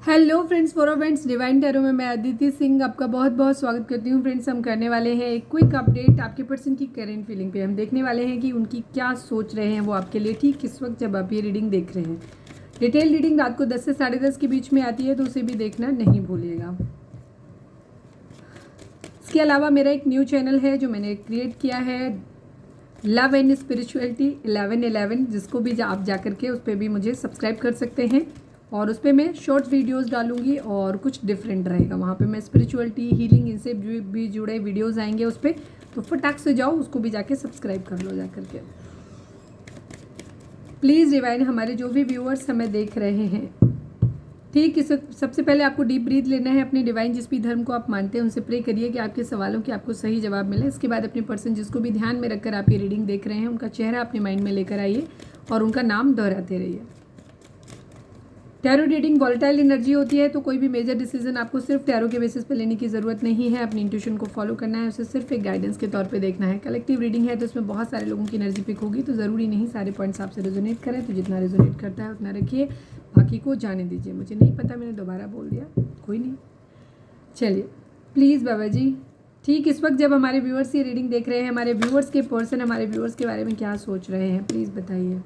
Hello friends, for friends divine tarot में मैं अदिति सिंह आपका बहुत बहुत स्वागत करती हूँ। फ्रेंड्स, हम करने वाले हैं एक क्विक अपडेट आपके पर्सन की करेंट फीलिंग पे। हम देखने वाले हैं कि उनकी क्या सोच रहे हैं वो आपके लिए ठीक किस वक्त जब आप ये रीडिंग देख रहे हैं। डिटेल रीडिंग रात को 10 से 10:30 के बीच में आती है, तो उसे भी देखना नहीं भूलिएगा। इसके अलावा मेरा एक न्यू चैनल है जो मैंने क्रिएट किया है, लव एंड स्पिरिचुअलिटी 1111, जिसको भी आप जा करके उस पर भी मुझे सब्सक्राइब कर सकते हैं। और उस पर मैं शॉर्ट वीडियोस डालूंगी और कुछ डिफरेंट रहेगा। वहाँ पे मैं स्पिरिचुअलिटी, हीलिंग, इनसे भी जुड़े वीडियोस आएंगे उस पर, तो फटाक से जाओ उसको भी जाके सब्सक्राइब कर लो जा करके। प्लीज़ डिवाइन, हमारे जो भी व्यूअर्स हमें देख रहे हैं, ठीक इस सबसे पहले आपको डीप ब्रीथ लेना है। अपने डिवाइन जिस भी धर्म को आप मानते हैं उनसे प्रे करिए कि आपके सवालों के आपको सही जवाब मिले। इसके बाद अपने पर्सन जिसको भी ध्यान में रखकर आप ये रीडिंग देख रहे हैं उनका चेहरा अपने माइंड में लेकर आइए और उनका नाम दोहराते रहिए। टैरो रीडिंग वॉलेटाइल एनर्जी होती है, तो कोई भी मेजर डिसीजन आपको सिर्फ टैरो के बेसिस पे लेने की ज़रूरत नहीं है। अपनी इंट्यूशन को फॉलो करना है, उसे सिर्फ एक गाइडेंस के तौर पे देखना है। कलेक्टिव रीडिंग है तो इसमें बहुत सारे लोगों की एनर्जी पिक होगी, तो ज़रूरी नहीं सारे पॉइंट्स आपसे रेजोनेट करें। तो जितना रेजोनेट करता है उतना रखिए, बाकी को जाने दीजिए। मुझे नहीं पता, मैंने दोबारा बोल दिया, कोई नहीं। चलिए प्लीज़ बाबा जी, ठीक इस वक्त जब हमारे व्यूअर्स ये रीडिंग देख रहे हैं, हमारे व्यूअर्स के पर्सन हमारे व्यूअर्स के बारे में क्या सोच रहे हैं, प्लीज़ बताइए।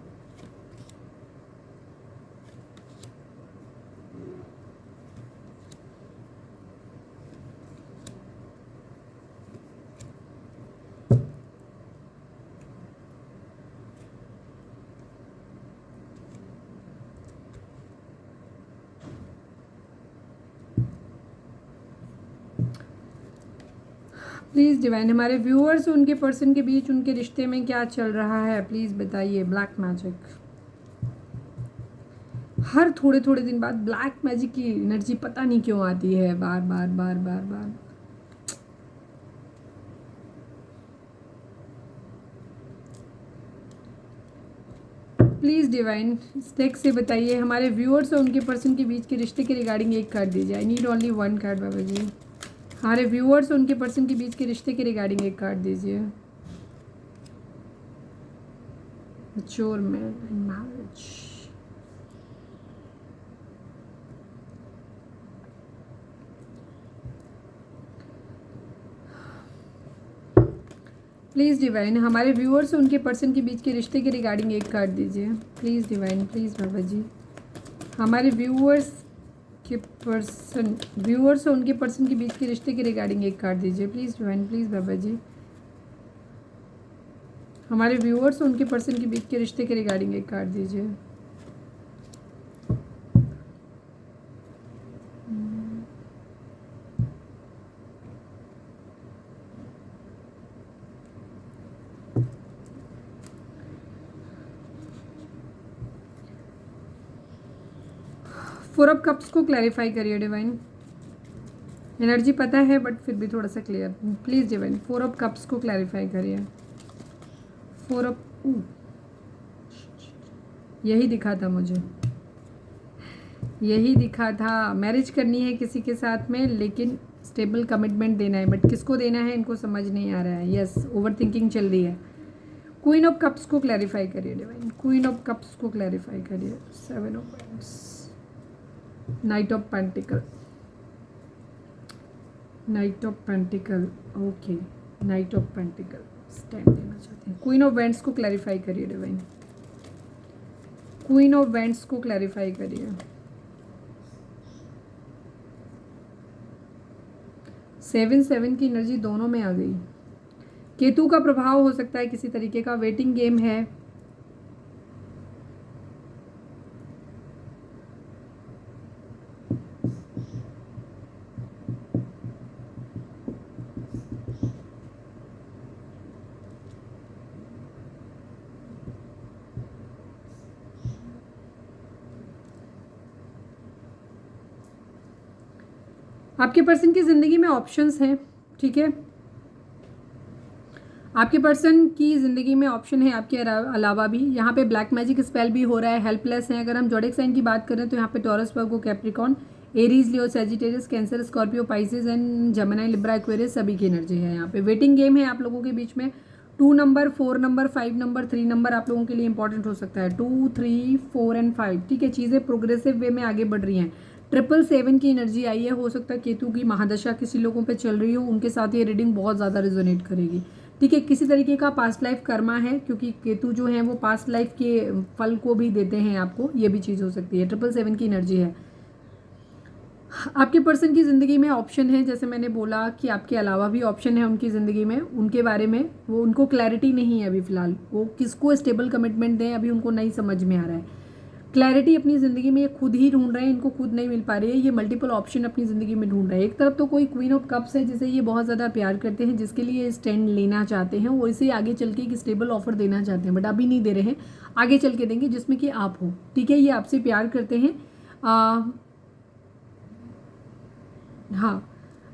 प्लीज़ डिवाइन, हमारे व्यूअर्स उनके पर्सन के बीच उनके रिश्ते में क्या चल रहा है, प्लीज़ बताइए। ब्लैक मैजिक, हर थोड़े थोड़े दिन बाद ब्लैक मैजिक की एनर्जी पता नहीं क्यों आती है, बार बार बार बार बार। प्लीज़ डिवाइन, स्टेक से बताइए हमारे व्यूअर्स और उनके पर्सन के बीच के रिश्ते के रिगार्डिंग एक कार्ड दीजिए। I need only one card Baba ji. हमारे व्यूअर्स और उनके पर्सन के बीच के रिश्ते के रिगार्डिंग एक कार्ड दीजिए। Mature man and marriage. Please divine, हमारे व्यूअर्स और उनके पर्सन के बीच के रिश्ते के रिगार्डिंग एक कार्ड दीजिए। प्लीज़ डिवाइन, प्लीज़ बाबा जी, हमारे व्यूअर्स और उनके पर्सन के बीच के रिश्ते के रिगार्डिंग एक कार्ड दीजिए। प्लीज़ डिवाइन, प्लीज़ बाबा जी, हमारे व्यूअर्स और उनके पर्सन के बीच के रिश्ते के रिगार्डिंग एक कार्ड दीजिए। फोर ऑफ कप्स को क्लैरिफाई करिए डिवाइन। एनर्जी पता है बट फिर भी थोड़ा सा clear please divine. Four of cups को क्लैरिफाई करिए। फोर ऑफ, यही दिखा था मुझे, यही दिखा था। मैरिज करनी है किसी के साथ में, लेकिन स्टेबल कमिटमेंट देना है, बट किसको देना है इनको समझ नहीं आ रहा है। यस, ओवर थिंकिंग चल रही है। क्वीन ऑफ कप्स को क्लैरिफाई करिए डिवाइन। क्वीन ऑफ कप्स को क्लैरिफाई करिए। Seven of wands, night of pentacle, night of pentacle, okay, night of pentacle stand देना चाहते हैं। क्वीन ऑफ वैंड्स को क्लैरिफाई करिए डिवाइन। क्वीन ऑफ वैंड्स को क्लैरिफाई करिए। 7-7 की एनर्जी दोनों में आ गई। केतु का प्रभाव हो सकता है किसी तरीके का, वेटिंग गेम है। आपके पर्सन की ज़िंदगी में ऑप्शंस हैं, ठीक है। आपके पर्सन की ज़िंदगी में ऑप्शन है आपके अलावा भी। यहाँ पे ब्लैक मैजिक स्पेल भी हो रहा है, हेल्पलेस हैं। अगर हम जोडिक साइन की बात करें तो यहाँ पे taurus, Virgo, Capricorn, Aries, Leo, Sagittarius, cancer, Scorpio, Pisces and जमिनी, लिब्रा, एक्वेरियस सभी की एनर्जी है। यहाँ पे वेटिंग गेम है आप लोगों के बीच में। 2 नंबर, 4 नंबर, 5 नंबर, 3 नंबर आप लोगों के लिए इंपॉर्टेंट हो सकता है। 2, 3, 4 एंड 5, ठीक है। चीज़ें प्रोग्रेसिव वे में आगे बढ़ रही हैं। 777 की एनर्जी आई है। हो सकता है केतु की महादशा किसी लोगों पे चल रही हो, उनके साथ ये रीडिंग बहुत ज़्यादा रिजोनेट करेगी। ठीक है, किसी तरीके का पास्ट लाइफ कर्मा है, क्योंकि केतु जो है वो पास्ट लाइफ के फल को भी देते हैं आपको, ये भी चीज़ हो सकती है। 777 की एनर्जी है। आपके पर्सन की ज़िंदगी में ऑप्शन है, जैसे मैंने बोला कि आपके अलावा भी ऑप्शन है उनकी ज़िंदगी में, उनके बारे में वो उनको क्लैरिटी नहीं है अभी फ़िलहाल, वो किसको स्टेबल कमिटमेंट दें अभी उनको नहीं समझ में आ रहा है। क्लैरिटी अपनी ज़िंदगी में ये खुद ही ढूंढ रहे हैं, इनको खुद नहीं मिल पा रही है। ये मल्टीपल ऑप्शन अपनी ज़िंदगी में ढूंढ रहे हैं। एक तरफ तो कोई क्वीन ऑफ कप्स है जिसे ये बहुत ज़्यादा प्यार करते हैं, जिसके लिए स्टैंड लेना चाहते हैं और इसे आगे चल के एक स्टेबल ऑफर देना चाहते हैं, बट अभी नहीं दे रहे हैं, आगे चल के देंगे जिसमें कि आप हो। ठीक है, ये आपसे प्यार करते हैं, हाँ,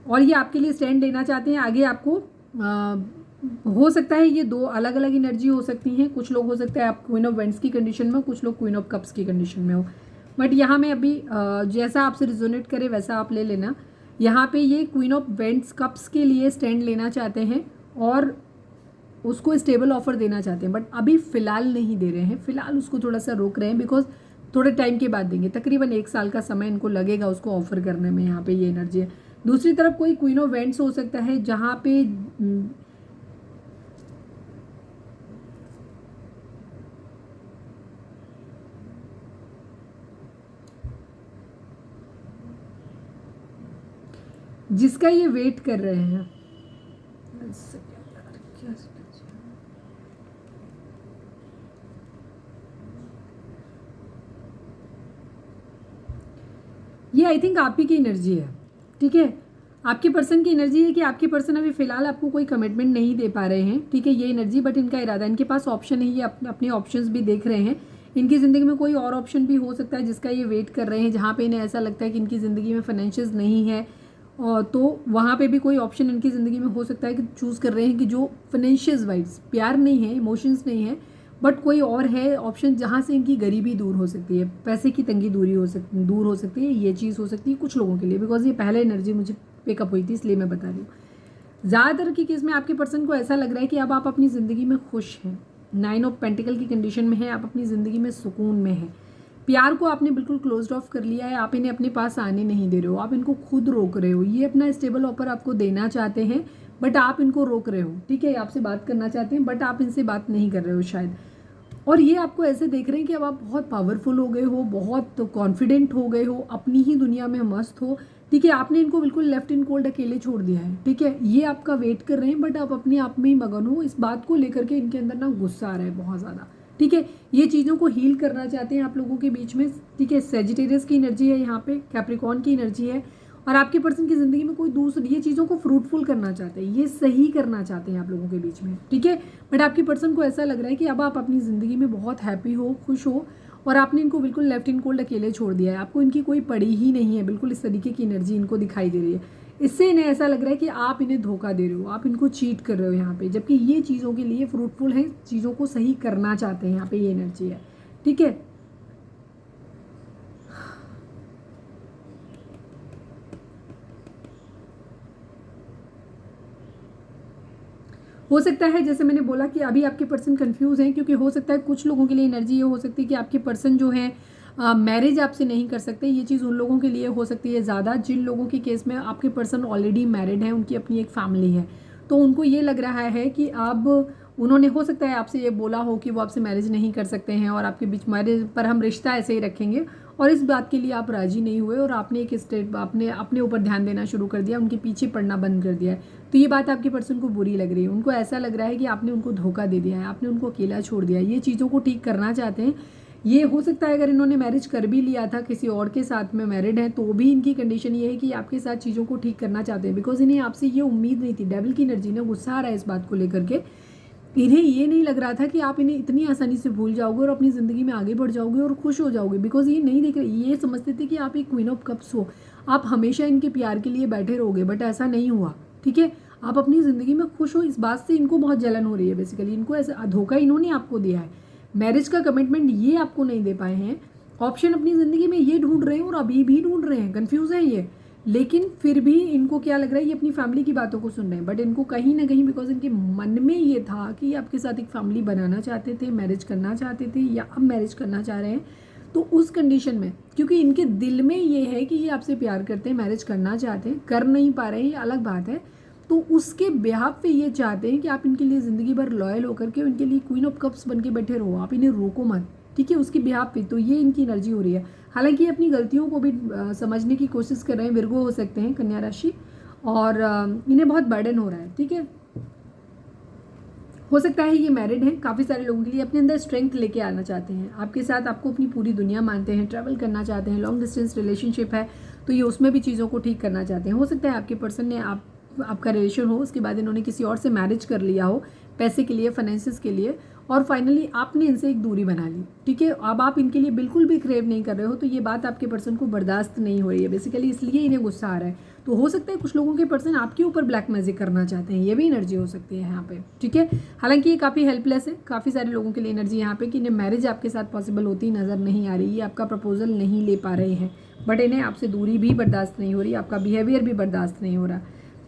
और ये आपके लिए स्टैंड लेना चाहते हैं आगे आपको। हो सकता है ये दो अलग अलग एनर्जी हो सकती हैं। कुछ लोग हो सकता है आप क्वीन ऑफ वेंट्स की कंडीशन में, कुछ लोग क्वीन ऑफ कप्स की कंडीशन में हो, बट यहाँ में अभी जैसा आपसे रिजोनेट करे वैसा आप ले लेना। यहाँ पे ये क्वीन ऑफ वेंट्स कप्स के लिए स्टैंड लेना चाहते हैं और उसको स्टेबल ऑफर देना चाहते हैं, बट अभी फ़िलहाल नहीं दे रहे हैं, फ़िलहाल उसको थोड़ा सा रोक रहे हैं, बिकॉज थोड़े टाइम के बाद देंगे। तकरीबन 1 साल का समय इनको लगेगा उसको ऑफर करने में, यहाँ पे ये एनर्जी है। दूसरी तरफ कोई क्वीन ऑफ वेंट्स हो सकता है जहाँ पे जिसका ये वेट कर रहे हैं। ये आई थिंक आप ही की एनर्जी है। ठीक है, आपके पर्सन की एनर्जी है कि आपके पर्सन अभी फिलहाल आपको कोई कमिटमेंट नहीं दे पा रहे हैं। ठीक है, ये एनर्जी, बट इनका इरादा, इनके पास ऑप्शन है, ये अपने ऑप्शंस भी देख रहे हैं। इनकी ज़िंदगी में कोई और ऑप्शन भी हो सकता है जिसका ये वेट कर रहे हैं, जहाँ पे इन्हें ऐसा लगता है कि इनकी ज़िंदगी में फाइनेंशियल्स नहीं है, और तो वहाँ पे भी कोई ऑप्शन इनकी ज़िंदगी में हो सकता है कि चूज़ कर रहे हैं कि जो फाइनेंशियल्स वाइज प्यार नहीं है, इमोशंस नहीं है, बट कोई और है ऑप्शन जहाँ से इनकी गरीबी दूर हो सकती है, पैसे की तंगी दूर हो सकती है। ये चीज़ हो सकती है कुछ लोगों के लिए, बिकॉज ये पहले एनर्जी मुझे पिकअप हुई थी, इसलिए मैं बता रही हूँ। ज़्यादातर की केस में आपके पर्सन को ऐसा लग रहा है कि अब आप अपनी ज़िंदगी में खुश हैं, 9 ऑफ पेंटिकल की कंडीशन में है, आप अपनी ज़िंदगी में सुकून में हैं। प्यार को आपने बिल्कुल क्लोज्ड ऑफ कर लिया है, आप इन्हें अपने पास आने नहीं दे रहे हो, आप इनको खुद रोक रहे हो। ये अपना स्टेबल ऑफर आपको देना चाहते हैं, बट आप इनको रोक रहे हो। ठीक है, आपसे बात करना चाहते हैं, बट आप इनसे बात नहीं कर रहे हो शायद। और ये आपको ऐसे देख रहे हैं कि अब आप बहुत पावरफुल हो गए हो, बहुत कॉन्फिडेंट हो गए हो, अपनी ही दुनिया में मस्त हो। ठीक है, आपने इनको बिल्कुल लेफ्ट इन कोल्ड अकेले छोड़ दिया है। ठीक है, ये आपका वेट कर रहे हैं, बट आप अपने आप में ही मगन हो। इस बात को लेकर के इनके अंदर ना गुस्सा आ रहा है बहुत ज़्यादा। ठीक है, ये चीज़ों को हील करना चाहते हैं आप लोगों के बीच में। ठीक है, सेजिटेरियस की एनर्जी है यहाँ पे, कैप्रिकॉर्न की एनर्जी है, और आपके पर्सन की ज़िंदगी में कोई दूसरी ये चीज़ों को फ्रूटफुल करना चाहते हैं, ये सही करना चाहते हैं आप लोगों के बीच में। ठीक है, बट आपके पर्सन को ऐसा लग रहा है कि अब आप अपनी ज़िंदगी में बहुत हैप्पी हो, खुश हो, और आपने इनको बिल्कुल लेफ्ट इन कोल्ड अकेले छोड़ दिया है। आपको इनकी कोई पड़ी ही नहीं है, बिल्कुल इस तरीके की एनर्जी इनको दिखाई दे रही है। इससे इन्हें ऐसा लग रहा है कि आप इन्हें धोखा दे रहे हो, आप इनको चीट कर रहे हो यहाँ पे, जबकि ये चीज़ों के लिए फ्रूटफुल है, चीज़ों को सही करना चाहते हैं, यहाँ पे ये एनर्जी है। ठीक है, हो सकता है जैसे मैंने बोला कि अभी आपके पर्सन कंफ्यूज हैं, क्योंकि हो सकता है कुछ लोगों के लिए एनर्जी ये हो सकती है कि आपके पर्सन जो है मैरिज आपसे नहीं कर सकते। ये चीज़ उन लोगों के लिए हो सकती है ज़्यादा जिन लोगों के केस में आपके पर्सन ऑलरेडी मैरिड हैं, उनकी अपनी एक फैमिली है, तो उनको ये लग रहा है कि अब उन्होंने हो सकता है आपसे ये बोला हो कि वो आपसे मैरिज नहीं कर सकते हैं, और आपके बीच मैरिज पर हम रिश्ता ऐसे ही रखेंगे, और इस बात के लिए आप राजी नहीं हुए, और आपने एक स्टेप आपने अपने ऊपर ध्यान देना शुरू कर दिया, उनके पीछे पड़ना बंद कर दिया है। तो ये बात आपके पर्सन को बुरी लग रही है, उनको ऐसा लग रहा है कि आपने उनको धोखा दे दिया है, आपने उनको अकेला छोड़ दिया है। ये चीज़ों को ठीक करना चाहते हैं। ये हो सकता है अगर इन्होंने मैरिज कर भी लिया था, किसी और के साथ में मैरिड हैं, तो भी इनकी कंडीशन ये है कि आपके साथ चीज़ों को ठीक करना चाहते हैं, बिकॉज इन्हें आपसे ये उम्मीद नहीं थी। डेविल की एनर्जी ने गुस्सा आ रहा है इस बात को लेकर के। इन्हें ये नहीं लग रहा था कि आप इन्हें इतनी आसानी से भूल जाओगे और अपनी ज़िंदगी में आगे बढ़ जाओगे और खुश हो जाओगे, बिकॉज ये नहीं देख रहे, ये समझते थे कि आप एक क्वीन ऑफ कप्स हो, आप हमेशा इनके प्यार के लिए बैठे रहोगे, बट ऐसा नहीं हुआ। ठीक है, आप अपनी ज़िंदगी में खुश हो, इस बात से इनको बहुत जलन हो रही है। बेसिकली इनको ऐसा धोखा इन्होंने आपको दिया है, मैरिज का कमिटमेंट ये आपको नहीं दे पाए हैं, ऑप्शन अपनी ज़िंदगी में ये ढूंढ रहे हैं और अभी भी ढूंढ रहे हैं, कन्फ्यूज़ है ये। लेकिन फिर भी इनको क्या लग रहा है, ये अपनी फैमिली की बातों को सुन रहे हैं, बट इनको कहीं ना कहीं बिकॉज इनके मन में ये था कि आपके साथ एक फैमिली बनाना चाहते थे, मैरिज करना चाहते थे, या अब मैरिज करना चाह रहे हैं, तो उस कंडीशन में, क्योंकि इनके दिल में ये है कि ये आपसे प्यार करते हैं, मैरिज करना चाहते हैं, कर नहीं पा रहे हैं, ये अलग बात है, तो उसके बिहाफ पे ये चाहते हैं कि आप इनके लिए ज़िंदगी भर लॉयल होकर के उनके लिए क्वीन ऑफ कप्स बन के बैठे रहो, आप इन्हें रोको मत, ठीक है, उसके बिहाफ पे। तो ये इनकी एनर्जी हो रही है। हालांकि ये अपनी गलतियों को भी समझने की कोशिश कर रहे हैं, विर्गो हो सकते हैं, कन्या राशि, और इन्हें बहुत बर्डन हो रहा है, ठीक है। हो सकता है ये मैरिड हैं, काफ़ी सारे लोगों के लिए अपने अंदर स्ट्रेंथ लेके आना चाहते हैं आपके साथ, आपको अपनी पूरी दुनिया मानते हैं, ट्रैवल करना चाहते हैं, लॉन्ग डिस्टेंस रिलेशनशिप है तो ये उसमें भी चीज़ों को ठीक करना चाहते हैं। हो सकता है आपके पर्सन ने आपका रिलेशन हो, उसके बाद इन्होंने किसी और से मैरिज कर लिया हो पैसे के लिए, फाइनेंसिस के लिए, और फाइनली आपने इनसे एक दूरी बना ली, ठीक है। अब आप इनके लिए बिल्कुल भी क्रेव नहीं कर रहे हो, तो ये बात आपके पर्सन को बर्दाश्त नहीं हो रही है बेसिकली, इसलिए इन्हें गुस्सा आ रहा है। तो हो सकता है कुछ लोगों के पर्सन आपके ऊपर ब्लैक मैजिक करना चाहते हैं, ये भी एनर्जी हो सकती है यहाँ पे, ठीक है। हालांकि ये काफ़ी हेल्पलेस है, काफ़ी सारे लोगों के लिए एनर्जी यहाँ पे कि इन्हें मैरिज आपके साथ पॉसिबल होती नज़र नहीं आ रही, ये आपका प्रपोजल नहीं ले पा रहे हैं, बट इन्हें आपसे दूरी भी बर्दाश्त नहीं हो रही, आपका बिहेवियर भी बर्दाश्त नहीं हो रहा।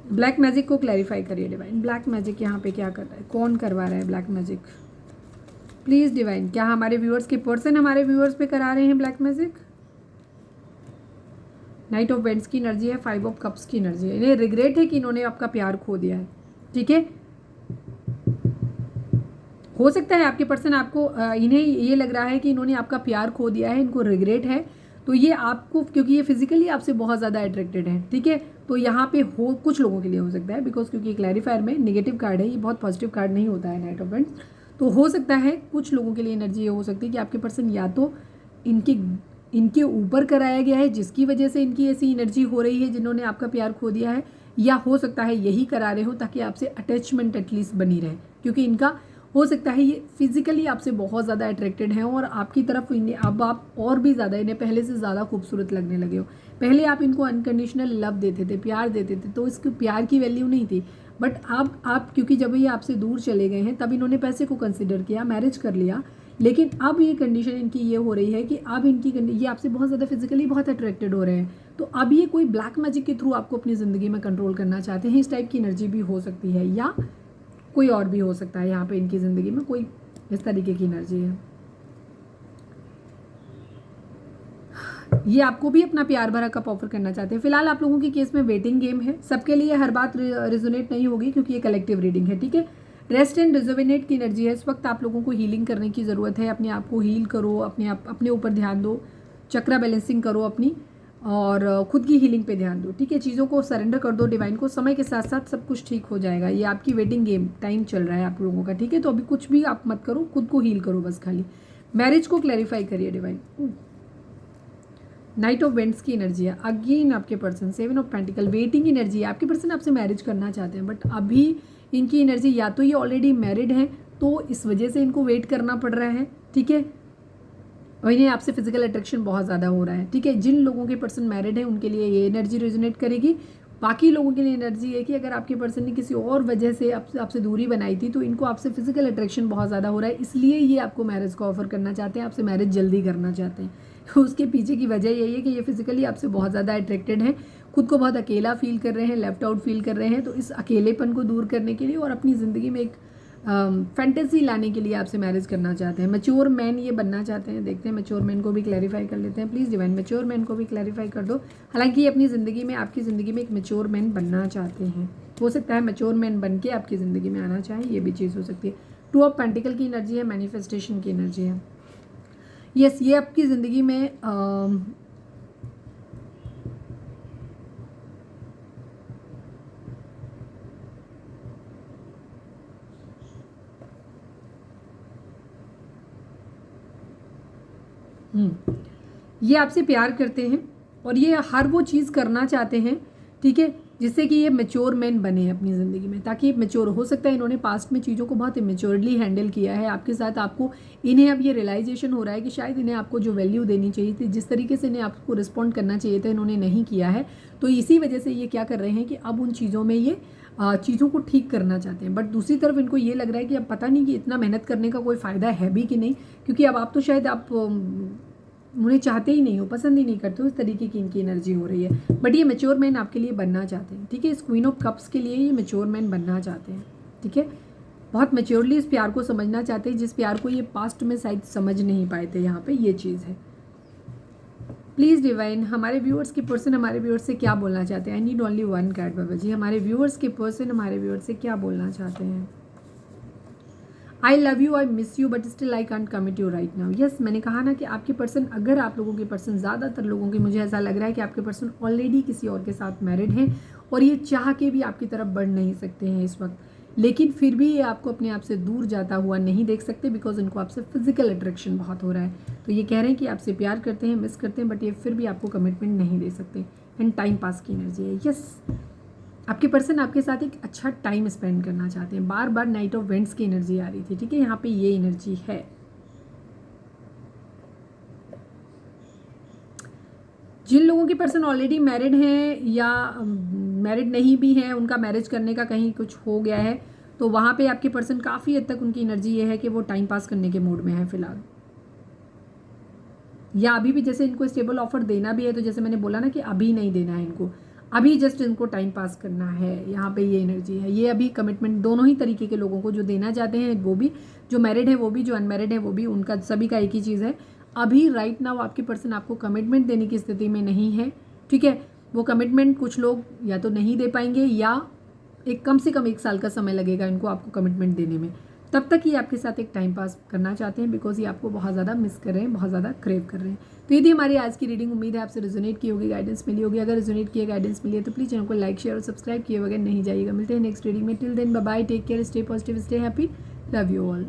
ब्लैक मैजिक को क्लैरिफाई करिए डिवाइन, ब्लैक मैजिक यहाँ पे क्या कर रहा है, कौन करवा रहा है ब्लैक मैजिक, प्लीज़ डिवाइन। क्या हमारे व्यूअर्स के पर्सन हमारे व्यूअर्स पे करा रहे हैं black magic? Night of vents की एनर्जी है, 5 ऑफ कप्स की एनर्जी है, इन्हें रिग्रेट है कि इन्होंने आपका प्यार खो दिया है, ठीक है। हो सकता है आपके पर्सन आपको इन्हें ये लग रहा है कि इन्होंने आपका प्यार खो दिया है, इनको रिग्रेट है, तो ये आपको, क्योंकि ये फिजिकली आपसे बहुत ज़्यादा अट्रैक्टेड है, ठीक है। तो यहाँ पे हो कुछ लोगों के लिए हो सकता है, बिकॉज क्योंकि क्लैरिफायर में नेगेटिव कार्ड है, ये बहुत पॉजिटिव कार्ड नहीं होता है नाइट ऑफ वेंट्स। तो हो सकता है कुछ लोगों के लिए एनर्जी ये हो सकती है कि आपके पर्सन या तो इनके ऊपर कराया गया है जिसकी वजह से इनकी ऐसी एनर्जी हो रही है जिन्होंने आपका प्यार खो दिया है, या हो सकता है यही करा रहे हो ताकि आपसे अटैचमेंट एटलीस्ट बनी रहे, क्योंकि इनका हो सकता है ये फिजिकली आपसे बहुत ज़्यादा अट्रैक्टेड हैं और आपकी तरफ इन्हें अब आप और भी ज़्यादा, इन्हें पहले से ज़्यादा खूबसूरत लगने लगे हो। पहले आप इनको अनकंडीशनल लव देते थे, प्यार देते थे, तो इसके प्यार की वैल्यू नहीं थी, बट अब आप क्योंकि जब ये आपसे दूर चले गए हैं तब इन्होंने पैसे को कंसिडर किया, मैरिज कर लिया, लेकिन अब ये कंडीशन इनकी ये हो रही है कि अब ये आपसे बहुत ज़्यादा फिजिकली बहुत अट्रैक्टेड हो रहे हैं, तो अब ये कोई ब्लैक मैजिक के थ्रू आपको अपनी ज़िंदगी में कंट्रोल करना चाहते हैं। इस टाइप की एनर्जी भी हो सकती है, या कोई और भी हो सकता है यहाँ पे इनकी ज़िंदगी में कोई इस तरीके की एनर्जी है। ये आपको भी अपना प्यार भरा कप ऑफर करना चाहते हैं। फिलहाल आप लोगों की केस में वेटिंग गेम है, सबके लिए हर बात रिजोनेट नहीं होगी क्योंकि ये कलेक्टिव रीडिंग है, ठीक है। रेस्ट एंड रिजोविनेट की एनर्जी है, इस वक्त आप लोगों को हीलिंग करने की ज़रूरत है, अपने आप को हील करो, अपने ऊपर ध्यान दो, चक्रा बैलेंसिंग करो अपनी, और खुद की हीलिंग पे ध्यान दो, ठीक है। चीज़ों को सरेंडर कर दो डिवाइन को, समय के साथ साथ सब कुछ ठीक हो जाएगा। ये आपकी वेटिंग गेम टाइम चल रहा है आप लोगों का, ठीक है। तो अभी कुछ भी आप मत करो, खुद को हील करो बस खाली। मैरिज को क्लैरिफाई करिए डिवाइन। नाइट ऑफ वेंट्स की एनर्जी है, अगेन आपके person 7 of pentacle, waiting energy है। आपके पर्सन आपसे मैरिज करना चाहते हैं, बट अभी इनकी एनर्जी या तो ये ऑलरेडी मैरिड हैं तो इस वजह से इनको वेट करना पड़ रहा है, ठीक है, और इन्हें आपसे फिजिकल अट्रैक्शन बहुत ज़्यादा हो रहा है, ठीक है। जिन लोगों के पर्सन मैरिड हैं उनके लिए ये एनर्जी रेजोनेट करेगी। बाकी लोगों के लिए एनर्जी है कि अगर आपके पर्सन ने किसी और वजह से आपसे दूरी बनाई थी तो इनको आपसे फिजिकल अट्रैक्शन बहुत ज़्यादा हो रहा है, इसलिए ये आपको मैरिज का ऑफर करना चाहते हैं, आपसे मैरिज जल्दी करना चाहते हैं। उसके पीछे की वजह यही है कि ये फिजिकली आपसे बहुत ज़्यादा अट्रैक्टेड हैं, खुद को बहुत अकेला फील कर रहे हैं, लेफ्ट आउट फील कर रहे हैं, तो इस अकेलेपन को दूर करने के लिए और अपनी ज़िंदगी में एक फैंटेसी लाने के लिए आपसे मैरिज करना चाहते हैं। मैच्योर मैन ये बनना चाहते हैं। देखते हैं मैच्योर मैन को भी क्लैरिफाई कर लेते हैं, प्लीज़ डिवाइन मैच्योर मैन को भी क्लैरिफाई कर दो। हालांकि ये अपनी ज़िंदगी में, आपकी ज़िंदगी में एक मैच्योर मैन बनना चाहते हैं, हो सकता है मैच्योर मैन बन के आपकी ज़िंदगी में आना चाहे, ये भी चीज़ हो सकती है। 2 ऑफ पेंटिकल की एनर्जी है, मैनिफेस्टेशन की एनर्जी है। यस, ये आपकी ज़िंदगी में ये आपसे प्यार करते हैं और ये हर वो चीज़ करना चाहते हैं, ठीक है, जिससे कि ये मैच्योर मैन बने अपनी ज़िंदगी में, ताकि मैच्योर, हो सकता है इन्होंने पास्ट में चीज़ों को बहुत इमेच्योरली हैंडल किया है आपके साथ। आपको इन्हें अब ये रियलाइजेशन हो रहा है कि शायद इन्हें आपको जो वैल्यू देनी चाहिए थी, जिस तरीके से इन्हें आपको रिस्पॉन्ड करना चाहिए था, इन्होंने नहीं किया है। तो इसी वजह से ये क्या कर रहे हैं कि अब उन चीज़ों में ये चीज़ों को ठीक करना चाहते हैं। बट दूसरी तरफ इनको ये लग रहा है कि अब पता नहीं कि इतना मेहनत करने का कोई फ़ायदा है भी कि नहीं, क्योंकि अब आप तो शायद आप उन्हें चाहते ही नहीं हो, पसंद ही नहीं करते हो, इस तरीके की इनकी एनर्जी हो रही है। बट ये मैच्योर मैन आपके लिए बनना चाहते हैं, ठीक है। इस क्वीन ऑफ कप्स के लिए ये मैच्योर मैन बनना चाहते हैं, ठीक है। बहुत मैच्योरली इस प्यार को समझना चाहते हैं, जिस प्यार को ये पास्ट में शायद समझ नहीं पाए थे, यहाँ पे ये चीज़ है, प्लीज़ डिवाइन, हमारे व्यूअर्स के पर्सन हमारे व्यूअर्स से क्या बोलना चाहते हैं? I need only one card Baba ji. हमारे व्यूअर्स के पर्सन हमारे व्यूअर्स से क्या बोलना चाहते हैं? I love you, I miss you, but still I can't commit you right now. Yes, मैंने कहा ना कि आपके पर्सन, अगर आप लोगों के पर्सन, ज़्यादातर लोगों की मुझे ऐसा लग रहा है कि आपके पर्सन ऑलरेडी किसी और के साथ मैरिड हैं और ये चाह के भी आपकी तरफ बढ़ नहीं सकते हैं इस वक्त, लेकिन फिर भी ये आपको अपने आप से दूर जाता हुआ नहीं देख सकते बिकॉज इनको आपसे फिजिकल अट्रैक्शन बहुत हो रहा है। तो ये कह रहे हैं कि आपसे प्यार करते हैं, मिस करते हैं, बट ये फिर भी आपको कमिटमेंट नहीं दे सकते। एंड टाइम पास की एनर्जी है। यस, आपके पर्सन आपके साथ एक अच्छा टाइम स्पेंड करना चाहते हैं। बार बार नाइट ऑफ वेंट्स की एनर्जी आ रही थी, ठीक है, यहाँ पे ये एनर्जी है। जिन लोगों के पर्सन ऑलरेडी मैरिड हैं या मैरिड नहीं भी हैं, उनका मैरिज करने का कहीं कुछ हो गया है, तो वहाँ पे आपके पर्सन काफ़ी हद तक उनकी एनर्जी ये है कि वो टाइम पास करने के मूड में है फिलहाल। या अभी भी जैसे इनको स्टेबल ऑफर देना भी है, तो जैसे मैंने बोला ना कि अभी नहीं देना है इनको, अभी जस्ट इनको टाइम पास करना है। यहाँ पे ये एनर्जी है। ये अभी कमिटमेंट दोनों ही तरीके के लोगों को जो देना चाहते हैं, वो भी जो मैरिड है वो भी, जो अनमैरिड है वो भी, उनका सभी का एक ही चीज़ है। अभी राइट नाउ आपके पर्सन आपको कमिटमेंट देने की स्थिति में नहीं है, ठीक है। वो कमिटमेंट कुछ लोग या तो नहीं दे पाएंगे या एक कम से कम 1 साल का समय लगेगा इनको आपको कमिटमेंट देने में। तब तक ये आपके साथ एक टाइम पास करना चाहते हैं बिकॉज ये आपको बहुत ज़्यादा मिस कर रहे हैं, बहुत ज़्यादा क्रेव कर रहे हैं। तो ये थी हमारी आज की रीडिंग। उम्मीद है आपसे रिजोनेट की होगी, गाइडेंस मिली होगी। अगर रिजोनेट किए, गाइडेंस मिली है तो प्लीज़ चैनल को लाइक, शेयर और सब्सक्राइब किए बगैर नहीं जाइएगा। मिलते हैं नेक्स्ट रीडिंग में। Till then bye bye, take care, stay positive, stay happy, love you all.